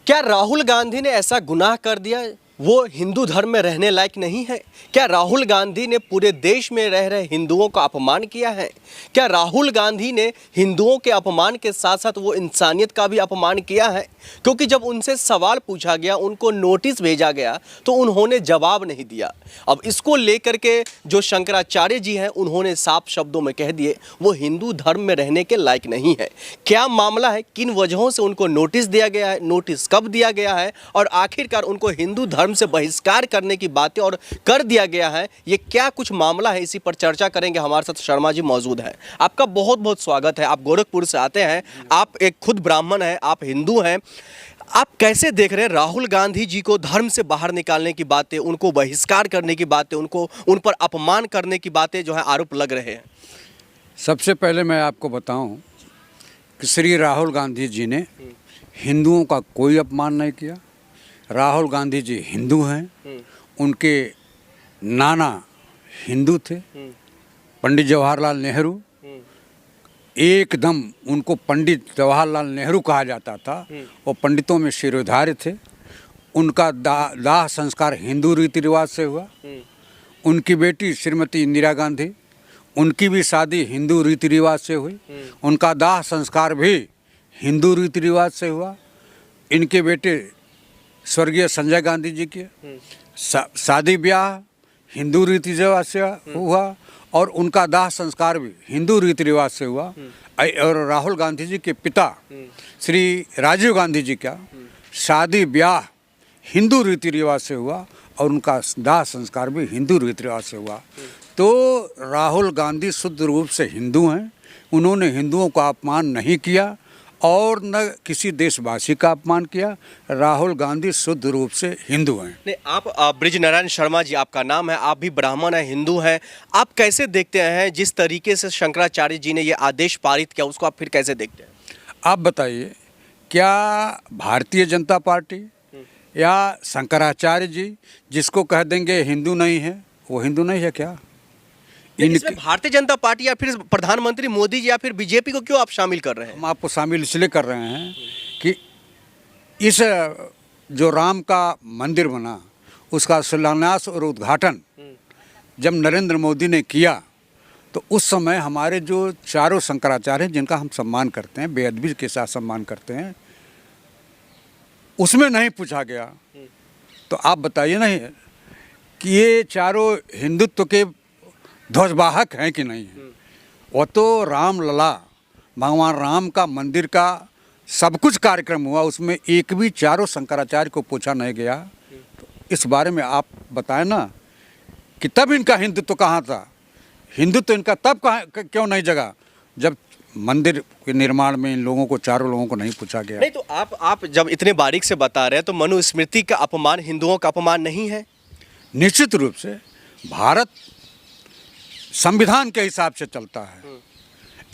क्या राहुल गांधी ने ऐसा गुनाह कर दिया वो हिंदू धर्म में रहने लायक नहीं है? क्या राहुल गांधी ने पूरे देश में रह रहे हिंदुओं का अपमान किया है? क्या राहुल गांधी ने हिंदुओं के अपमान के साथ साथ वो इंसानियत का भी अपमान किया है? क्योंकि जब उनसे सवाल पूछा गया, उनको नोटिस भेजा गया, तो उन्होंने जवाब नहीं दिया। अब इसको लेकर के जो शंकराचार्य जी हैं, उन्होंने साफ शब्दों में कह दिए वो हिंदू धर्म में रहने के लायक नहीं है। क्या मामला है, किन वजहों से उनको नोटिस दिया गया है, नोटिस कब दिया गया है और आखिरकार उनको हिंदू धर्म से बहिष्कार करने की बातें और कर दिया गया है, ये क्या कुछ मामला है, इसी पर चर्चा करेंगे। हमारे साथ शर्मा जी मौजूद हैं। आपका बहुत बहुत स्वागत है। आप गोरखपुर से आते हैं, आप एक खुद ब्राह्मण हैं, आप हिंदू हैं। आप कैसे देख रहे हैं राहुल गांधी जी को धर्म से बाहर निकालने की बातें, उनको बहिष्कार करने की बातें, उन पर अपमान करने की बातें जो है आरोप लग रहे हैं? सबसे पहले मैं आपको बताऊं कि श्री राहुल गांधी जी ने हिंदुओं का कोई अपमान नहीं किया। राहुल गांधी जी हिंदू हैं, उनके नाना हिंदू थे। पंडित जवाहरलाल नेहरू, एकदम उनको पंडित जवाहरलाल नेहरू कहा जाता था। वो पंडितों में शिरोधार्य थे। उनका दाह संस्कार हिंदू रीति रिवाज से हुआ। उनकी बेटी श्रीमती इंदिरा गांधी, उनकी भी शादी हिंदू रीति रिवाज से हुई। उनका दाह संस्कार भी हिंदू रीति रिवाज से हुआ। इनके बेटे स्वर्गीय संजय गांधी जी के शादी ब्याह हिंदू रीति रिवाज से हुआ और उनका दाह संस्कार भी हिंदू रीति रिवाज से हुआ। और राहुल गांधी जी के पिता श्री राजीव गांधी जी का शादी ब्याह हिंदू रीति रिवाज से हुआ और उनका दाह संस्कार भी हिंदू रीति रिवाज से हुआ। तो राहुल गांधी शुद्ध रूप से हिंदू हैं। उन्होंने हिंदुओं का अपमान नहीं किया और न किसी देशवासी का अपमान किया। राहुल गांधी शुद्ध रूप से हिंदू हैं। नहीं, आप ब्रिज नारायण शर्मा जी आपका नाम है, आप भी ब्राह्मण हैं, हिंदू हैं। आप कैसे देखते हैं जिस तरीके से शंकराचार्य जी ने ये आदेश पारित किया, उसको आप फिर कैसे देखते हैं? आप बताइए, क्या भारतीय जनता पार्टी या शंकराचार्य जी जिसको कह देंगे हिंदू नहीं है, वो हिंदू नहीं है क्या? इसमें भारतीय जनता पार्टी या फिर प्रधानमंत्री मोदी जी या फिर बीजेपी को क्यों आप शामिल कर रहे हैं? हम आपको शामिल इसलिए कर रहे हैं कि इस जो राम का मंदिर बना, उसका शिलान्यास और उद्घाटन जब नरेंद्र मोदी ने किया, तो उस समय हमारे जो चारों शंकराचार्य हैं, जिनका हम सम्मान करते हैं, बेअदबी के साथ सम्मान करते हैं, उसमें नहीं पूछा गया। तो आप बताइए नहीं कि ये चारों हिंदुत्व के ध्वजवाहक हैं कि नहीं है? वो तो रामलला, भगवान राम का मंदिर का सब कुछ कार्यक्रम हुआ, उसमें एक भी चारों शंकराचार्य को पूछा नहीं गया। तो इस बारे में आप बताएं ना कि तब इनका हिंदुत्व कहाँ था? हिंदुत्व इनका तब क्यों नहीं जगा जब मंदिर के निर्माण में इन लोगों को, चारों लोगों को नहीं पूछा गया? नहीं, तो आप जब इतने बारीक से बता रहे हैं तो मनुस्मृति का अपमान हिंदुओं का अपमान नहीं है? निश्चित रूप से भारत संविधान के हिसाब से चलता है।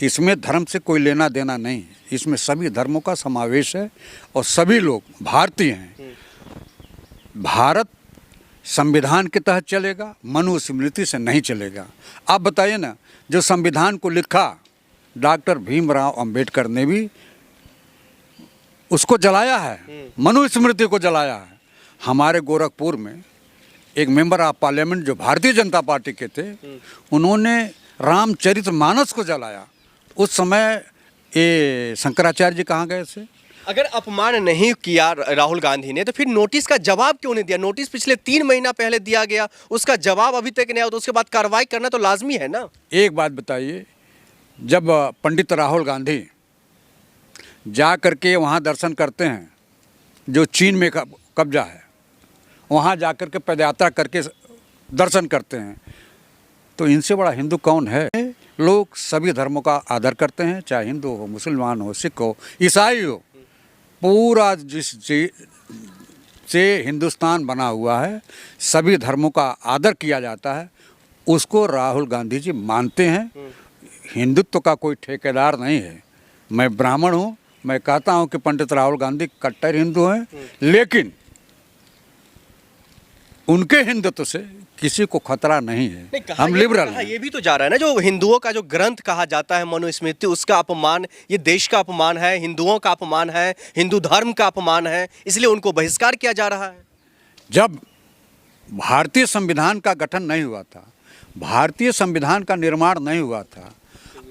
इसमें धर्म से कोई लेना देना नहीं है। इसमें सभी धर्मों का समावेश है और सभी लोग भारतीय हैं। भारत संविधान के तहत चलेगा, मनुस्मृति से नहीं चलेगा। आप बताइए ना, जो संविधान को लिखा डॉक्टर भीमराव अंबेडकर ने भी उसको जलाया है, मनुस्मृति को जलाया है। हमारे गोरखपुर में एक मेंबर ऑफ पार्लियामेंट जो भारतीय जनता पार्टी के थे, उन्होंने रामचरितमानस को जलाया। उस समय ये शंकराचार्य जी कहाँ गए थे? अगर अपमान नहीं किया राहुल गांधी ने, तो फिर नोटिस का जवाब क्यों नहीं दिया? नोटिस पिछले 3 महीना पहले दिया गया, उसका जवाब अभी तक नहीं आया, तो उसके बाद कार्रवाई करना तो लाजमी है ना। एक बात बताइए, जब पंडित राहुल गांधी जा करके वहाँ दर्शन करते हैं, जो चीन में कब्जा है, वहाँ जाकर के पदयात्रा करके दर्शन करते हैं, तो इनसे बड़ा हिंदू कौन है? लोग सभी धर्मों का आदर करते हैं, चाहे हिंदू हो, मुसलमान हो, सिख हो, ईसाई हो। पूरा जिस से हिंदुस्तान बना हुआ है, सभी धर्मों का आदर किया जाता है, उसको राहुल गांधी जी मानते हैं। हिंदुत्व का कोई ठेकेदार नहीं है। मैं ब्राह्मण हूँ, मैं कहता हूँ कि पंडित राहुल गांधी कट्टर हिंदू हैं, लेकिन उनके हिंदुत्व से किसी को खतरा नहीं है। नहीं, कहा हम ये- लिबरल कहा हैं। ये भी तो जा रहा है ना, जो हिंदुओं का जो ग्रंथ कहा जाता है मनुस्मृति, उसका अपमान, ये देश का अपमान है, हिंदुओं का अपमान है, हिंदू धर्म का अपमान है, इसलिए उनको बहिष्कार किया जा रहा है। जब भारतीय संविधान का गठन नहीं हुआ था, भारतीय संविधान का निर्माण नहीं हुआ था,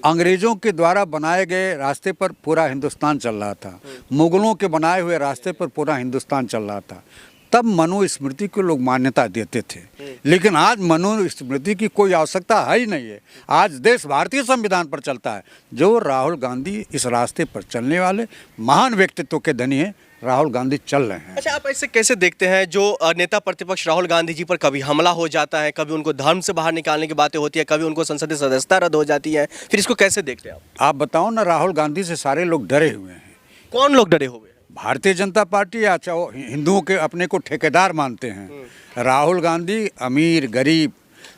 अंग्रेजों के द्वारा बनाए गए रास्ते पर पूरा हिंदुस्तान चल रहा था, मुगलों के बनाए हुए रास्ते पर पूरा हिंदुस्तान चल रहा था, तब मनुस्मृति को लोग मान्यता देते थे। लेकिन आज मनुस्मृति की कोई आवश्यकता है ही नहीं है। आज देश भारतीय संविधान पर चलता है। जो राहुल गांधी इस रास्ते पर चलने वाले महान व्यक्तित्व के धनी हैं, राहुल गांधी चल रहे हैं। अच्छा, आप ऐसे कैसे देखते हैं जो नेता प्रतिपक्ष राहुल गांधी जी पर कभी हमला हो जाता है, कभी उनको धर्म से बाहर निकालने की बातें होती है, कभी उनको संसदीय सदस्यता रद्द हो जाती है, फिर इसको कैसे देखते हैं आप बताओ ना, राहुल गांधी से सारे लोग डरे हुए हैं। कौन लोग डरे हुए हैं? भारतीय जनता पार्टी या चाहे हिंदुओं के अपने को ठेकेदार मानते हैं। राहुल गांधी अमीर गरीब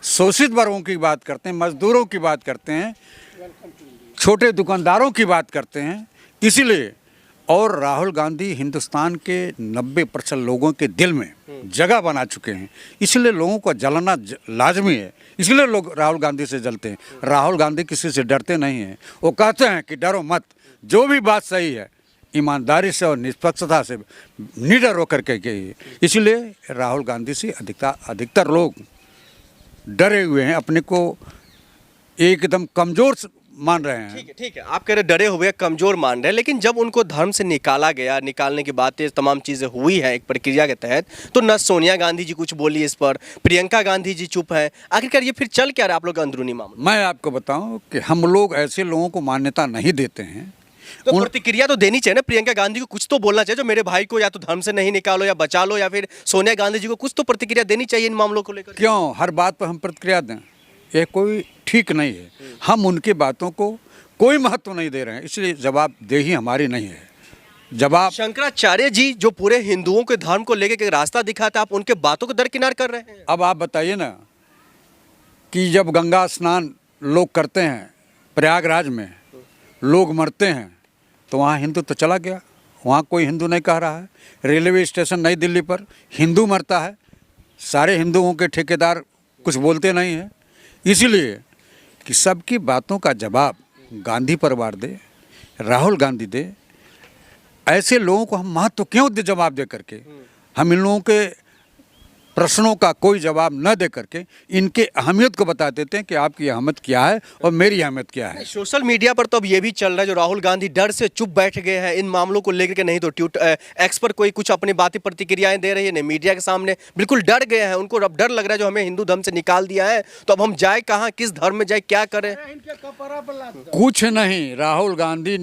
शोषित वर्गों की बात करते हैं, मजदूरों की बात करते हैं, छोटे दुकानदारों की बात करते हैं। इसलिए और राहुल गांधी हिंदुस्तान के 90% लोगों के दिल में जगह बना चुके हैं। इसलिए लोगों को जलना लाजमी है। इसलिए लोग राहुल गांधी से जलते हैं। राहुल गांधी किसी से डरते नहीं हैं। वो कहते हैं कि डरो मत, जो भी बात सही है ईमानदारी से और निष्पक्षता से निडर होकर के कहिए। इसलिए राहुल गांधी से अधिकतर लोग डरे हुए हैं, अपने को एकदम कमज़ोर मान रहे हैं। ठीक है, आप कह रहे डरे हुए कमजोर मान रहे हैं, लेकिन जब उनको धर्म से निकाला गया, निकालने की बातें तमाम चीज़ें हुई हैं एक प्रक्रिया के तहत, तो न सोनिया गांधी जी कुछ बोली इस पर, प्रियंका गांधी जी चुप हैं। आखिरकार ये फिर चल क्या रहा है आप लोग का अंदरूनी मामला? मैं आपको बताऊं कि हम लोग ऐसे लोगों को मान्यता नहीं देते हैं। तो प्रतिक्रिया तो देनी चाहिए ना, प्रियंका गांधी को कुछ तो बोलना चाहिए, जो मेरे भाई को या तो धर्म से नहीं निकालो या बचा लो, या फिर सोनिया गांधी जी को कुछ तो प्रतिक्रिया देनी चाहिए इन मामलों को लेकर। क्यों हर बात पर हम प्रतिक्रिया दें? ये कोई ठीक नहीं है। हम उनकी बातों को कोई महत्व नहीं दे रहे हैं, इसलिए जवाबदेही हमारी नहीं है। जवाब शंकराचार्य जी जो पूरे हिंदुओं के धर्म को लेकर के रास्ता दिखाता, आप उनके बातों को दरकिनार कर रहे हैं। अब आप बताइए ना कि जब गंगा स्नान लोग करते हैं प्रयागराज में, लोग मरते हैं, तो वहाँ हिंदू तो चला गया, वहाँ कोई हिंदू नहीं कह रहा है। रेलवे स्टेशन नई दिल्ली पर हिंदू मरता है, सारे हिंदुओं के ठेकेदार कुछ बोलते नहीं हैं। इसलिए कि सबकी बातों का जवाब गांधी परिवार दे, राहुल गांधी दे। ऐसे लोगों को हम महत्व क्यों दे जवाब दे करके? हम इन लोगों के प्रश्नों का कोई जवाब न दे करके इनके अहमियत को बता देते हैं कि आपकी अहमियत क्या है और मेरी अहमियत क्या है। सोशल मीडिया पर तो अब ये भी चल रहा है जो राहुल गांधी डर से चुप बैठ गए हैं इन मामलों को लेकर के, नहीं तो एक्स पर कोई कुछ अपनी बातें प्रतिक्रियाएं दे रही है, नहीं मीडिया के सामने, बिल्कुल डर गए हैं। उनको अब डर लग रहा है जो हमें हिंदू धर्म से निकाल दिया है, तो अब हम जाए कहाँ, किस धर्म में जाए, क्या करें? कुछ नहीं, राहुल गांधी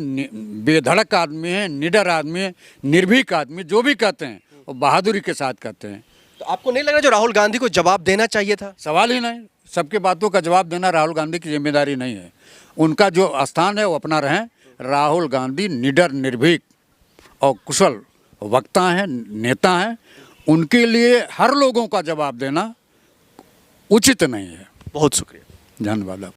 बेधड़क आदमी है, निडर आदमी है, निर्भीक आदमी, जो भी कहते हैं वो बहादुरी के साथ कहते हैं। तो आपको नहीं लग रहा जो राहुल गांधी को जवाब देना चाहिए था? सवाल ही नहीं। सबके बातों का जवाब देना राहुल गांधी की जिम्मेदारी नहीं है। उनका जो स्थान है वो अपना रहें। राहुल गांधी निडर, निर्भीक और कुशल वक्ता हैं, नेता हैं। उनके लिए हर लोगों का जवाब देना उचित नहीं है। बहुत शुक्रिया, धन्यवाद।